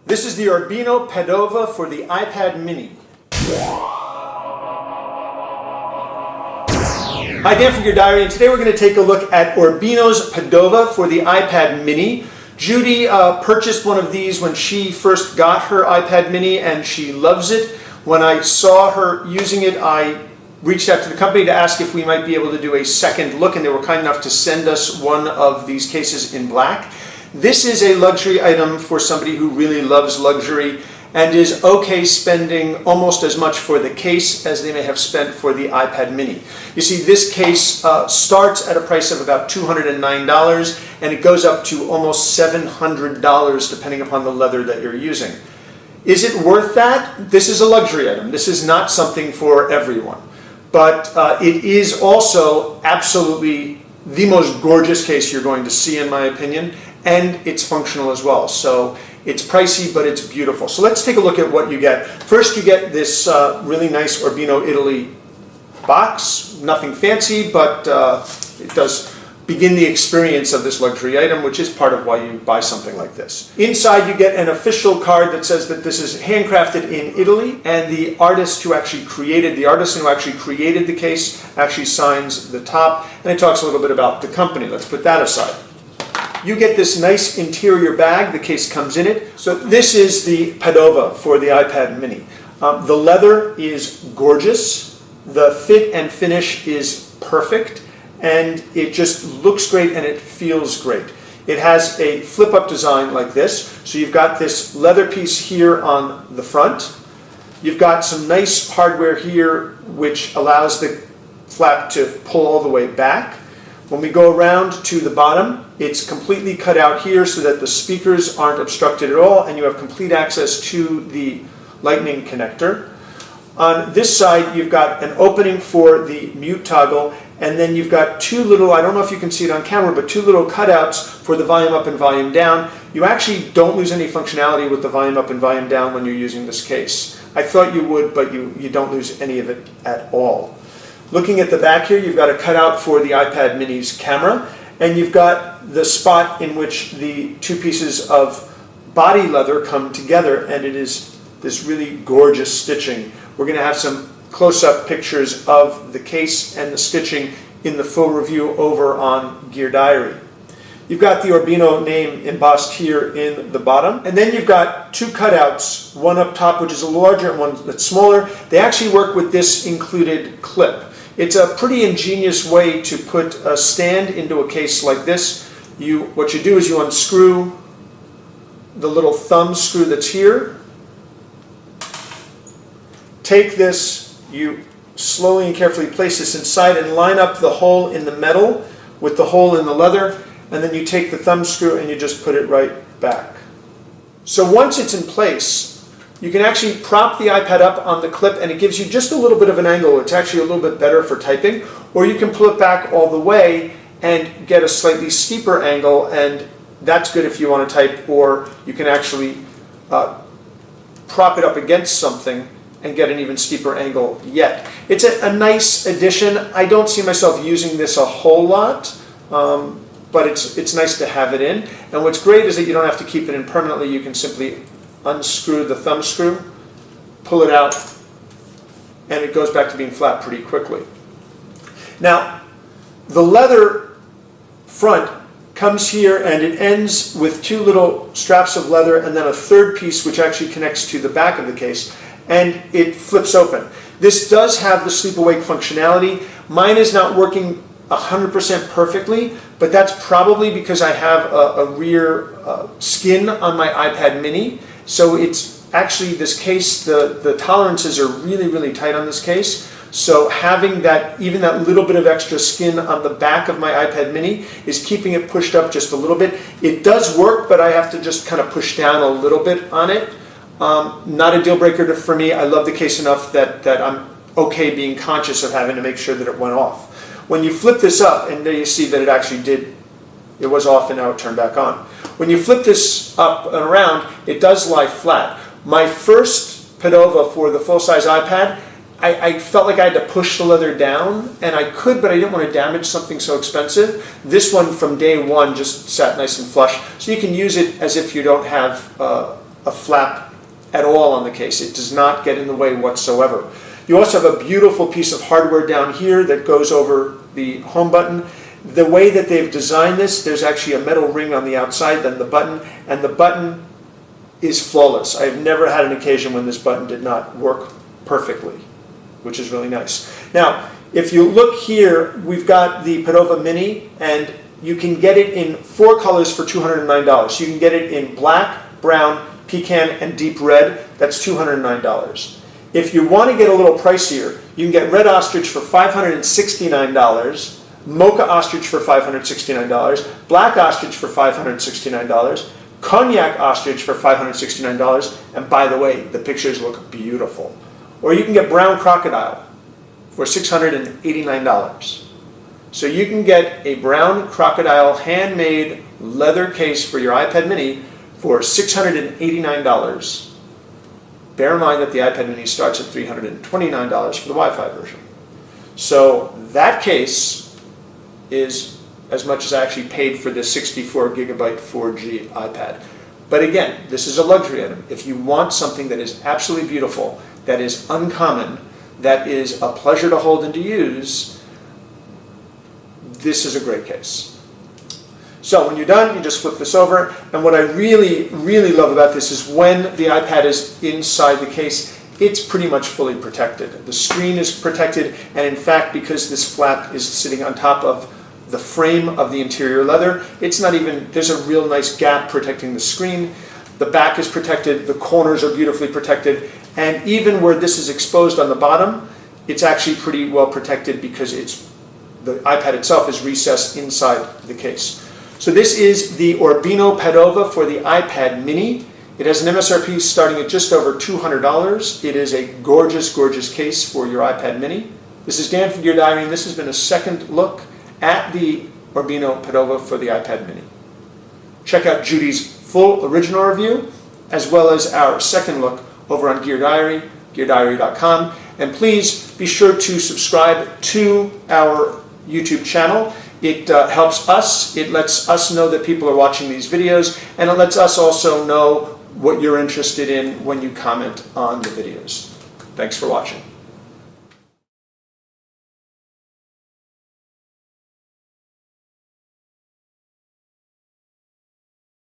This is the Orbino Padova for the iPad mini. Hi, Dan from Your Diary, and today we're going to take a look at Orbino's Padova for the iPad mini. Judy purchased one of these when she first got her iPad mini and she loves it. When I saw her using it, I reached out to the company to ask if we might be able to do a second look, and they were kind enough to send us one of these cases in black. This is a luxury item for somebody who really loves luxury and is okay spending almost as much for the case as they may have spent for the iPad mini. You see, this case starts at a price of about $209 and it goes up to almost $700 depending upon the leather that you're using. Is it worth that? This is a luxury item. This is not something for everyone. But it is also absolutely the most gorgeous case you're going to see, in my opinion, and it's functional as well. So it's pricey, but it's beautiful. So let's take a look at what you get. First, you get this really nice Orbino Italy box. Nothing fancy, but it does begin the experience of this luxury item, which is part of why you buy something like this. Inside, you get an official card that says that this is handcrafted in Italy, and the artist who actually created, the artisan who actually created the case actually signs the top, and it talks a little bit about the company. Let's put that aside. You get this nice interior bag. The case comes in it. So this is the Padova for the iPad mini. The leather is gorgeous. The fit and finish is perfect. And it just looks great and it feels great. It has a flip-up design like this. So you've got this leather piece here on the front. You've got some nice hardware here which allows the flap to pull all the way back. When we go around to the bottom, it's completely cut out here so that the speakers aren't obstructed at all and you have complete access to the lightning connector. On this side, you've got an opening for the mute toggle, and then you've got two little, I don't know if you can see it on camera, but two little cutouts for the volume up and volume down. You actually don't lose any functionality with the volume up and volume down when you're using this case. I thought you would, but you don't lose any of it at all. Looking at the back here, you've got a cutout for the iPad mini's camera, and you've got the spot in which the two pieces of body leather come together, and it is this really gorgeous stitching. We're going to have some close-up pictures of the case and the stitching in the full review over on Gear Diary. You've got the Orbino name embossed here in the bottom, and then you've got two cutouts, one up top which is a larger and one that's smaller. They actually work with this included clip. It's a pretty ingenious way to put a stand into a case like this. What you do is you unscrew the little thumb screw that's here. Take this, you slowly and carefully place this inside and line up the hole in the metal with the hole in the leather, and then you take the thumb screw and you just put it right back. So once it's in place, you can actually prop the iPad up on the clip and it gives you just a little bit of an angle. It's actually a little bit better for typing. Or you can pull it back all the way and get a slightly steeper angle, and that's good if you want to type, or you can actually prop it up against something and get an even steeper angle yet. It's a nice addition. I don't see myself using this a whole lot, but it's nice to have it in. And what's great is that you don't have to keep it in permanently. You can simply unscrew the thumb screw, pull it out, and it goes back to being flat pretty quickly. Now, the leather front comes here and it ends with two little straps of leather and then a third piece which actually connects to the back of the case, and it flips open. This does have the sleep awake functionality. Mine is not working 100% perfectly, but that's probably because I have a rear skin on my iPad mini. So it's actually, this case, the tolerances are really, really tight on this case. So having that, even that little bit of extra skin on the back of my iPad mini is keeping it pushed up just a little bit. It does work, but I have to just kind of push down a little bit on it. Not a deal breaker for me. I love the case enough that I'm okay being conscious of having to make sure that it went off. When you flip this up, and there you see that it actually did, it was off and now it turned back on. When you flip this up and around, it does lie flat. My first Padova for the full-size iPad, I felt like I had to push the leather down, and I could, but I didn't want to damage something so expensive. This one from day one just sat nice and flush, so you can use it as if you don't have a flap at all on the case. It does not get in the way whatsoever. You also have a beautiful piece of hardware down here that goes over the home button. The way that they've designed this, there's actually a metal ring on the outside, then the button, and the button is flawless. I've never had an occasion when this button did not work perfectly, which is really nice. Now, if you look here, we've got the Padova Mini, and you can get it in 4 colors for $209. So you can get it in black, brown, pecan, and deep red. That's $209. If you want to get a little pricier, you can get red ostrich for $569, mocha ostrich for $569, black ostrich for $569, cognac ostrich for $569, and by the way, the pictures look beautiful. Or you can get brown crocodile for $689. So you can get a brown crocodile handmade leather case for your iPad mini for $689. Bear in mind that the iPad mini starts at $329 for the Wi-Fi version. So that case is as much as I actually paid for the 64 gigabyte 4G iPad. But again, this is a luxury item. If you want something that is absolutely beautiful, that is uncommon, that is a pleasure to hold and to use, this is a great case. So when you're done, you just flip this over, and what I really, really love about this is when the iPad is inside the case, it's pretty much fully protected. The screen is protected, and in fact, because this flap is sitting on top of the frame of the interior leather, it's not even, there's a real nice gap protecting the screen. The back is protected, the corners are beautifully protected, and even where this is exposed on the bottom, it's actually pretty well protected because the iPad itself is recessed inside the case. So this is the Orbino Padova for the iPad mini. It has an MSRP starting at just over $200. It is a gorgeous, gorgeous case for your iPad mini. This is Dan from Gear Diary, and this has been a second look at the Orbino Padova for the iPad mini. Check out Judy's full original review, as well as our second look over on Gear Diary, geardiary.com. And please be sure to subscribe to our YouTube channel. It helps us, it lets us know that people are watching these videos, and it lets us also know what you're interested in when you comment on the videos. Thanks for watching.